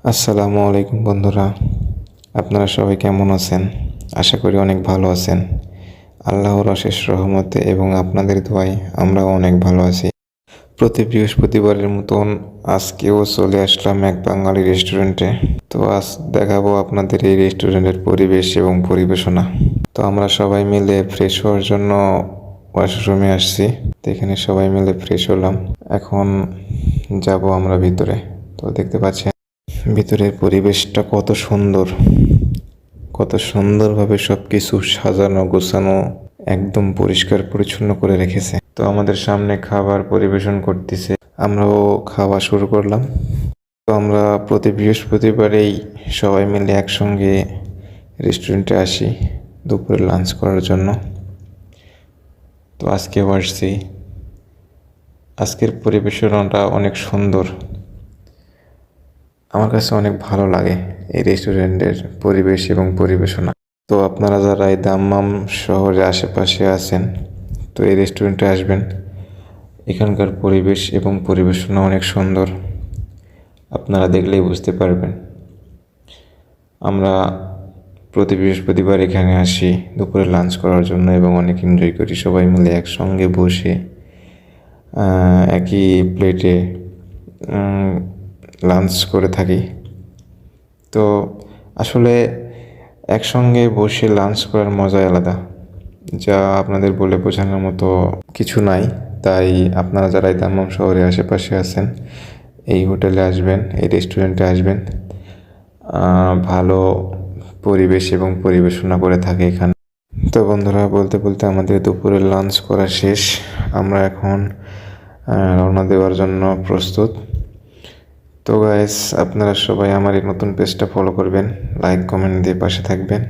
আসসালামু আলাইকুম বন্ধুরা, আপনারা সবাই কেমন আছেন? আশা করি অনেক ভালো আছেন। আল্লাহর অশেষ রহমতে এবং আপনাদের দোয়ায় আমরাও অনেক ভালো আছি। প্রতি বৃহস্পতিবারের মতন আজকেও চলে আসলাম এক বাঙালি রেস্টুরেন্টে। তো আজ দেখাবো আপনাদের এই রেস্টুরেন্টের পরিবেশ এবং পরিবেশনা। তো আমরা সবাই মিলে ফ্রেশ হওয়ার জন্য ওয়াশরুমে আসছি। তো এখানে সবাই মিলে ফ্রেশ হলাম। এখন যাব আমরা ভিতরে। তো দেখতে পাচ্ছেন ভিতরের পরিবেশটা কত সুন্দরভাবে সব কিছু সাজানো গোছানো, একদম পরিষ্কার পরিচ্ছন্ন করে রেখেছে। তো আমাদের সামনে খাবার পরিবেশন করতেছে, আমরাও খাওয়া শুরু করলাম। তো আমরা প্রতি বৃহস্পতিবারেই সবাই মিলে একসঙ্গে রেস্টুরেন্টে আসি দুপুরে লাঞ্চ করার জন্য। তো আজকেও আসছি। আজকের পরিবেশনাটা অনেক সুন্দর, আমার কাছে অনেক ভালো লাগে এই রেস্টুরেন্টের পরিবেশ এবং পরিবেশনা। তো আপনারা যারা এই দাম্মাম শহরে আশেপাশে আছেন, তো এই রেস্টুরেন্টে আসবেন। এখানকার পরিবেশ এবং পরিবেশনা অনেক সুন্দর, আপনারা দেখলেই বুঝতে পারবেন। আমরা প্রতি বৃহস্পতিবার এখানে আসি দুপুরে লাঞ্চ করার জন্য এবং অনেক এনজয় করি সবাই মিলে একসঙ্গে বসে একই প্লেটে লাঞ্চ করে থাকি। তো আসলে একসঙ্গে বসে লাঞ্চ করার মজাই আলাদা, যা আপনাদের বলে বোঝানোর মতো কিছু নাই। তাই আপনারা যারা এই দাম্মাম শহরে আশেপাশে আছেন, এই হোটেলে আসবেন, এই রেস্টুরেন্টে আসবেন। ভালো পরিবেশ এবং পরিবেশনা করে থাকে এখানে। তো বন্ধুরা, বলতে বলতে আমাদের দুপুরের লাঞ্চ করা শেষ। আমরা এখন রওনা দেওয়ার জন্য প্রস্তুত। তো গাইস, আপনারা সবাই আমার এই নতুন পেজটা ফলো করবেন, লাইক কমেন্ট দিয়ে পাশে থাকবেন।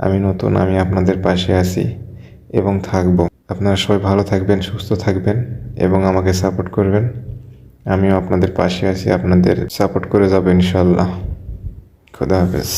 আমি নতুন, আমি আপনাদের পাশে আছি এবং থাকবো। আপনারা সবাই ভালো থাকবেন, সুস্থ থাকবেন এবং আমাকে সাপোর্ট করবেন। আমিও আপনাদের পাশে আছি, আপনাদের সাপোর্ট করে যাবো ইনশাল্লাহ। খুদা হাফেজ।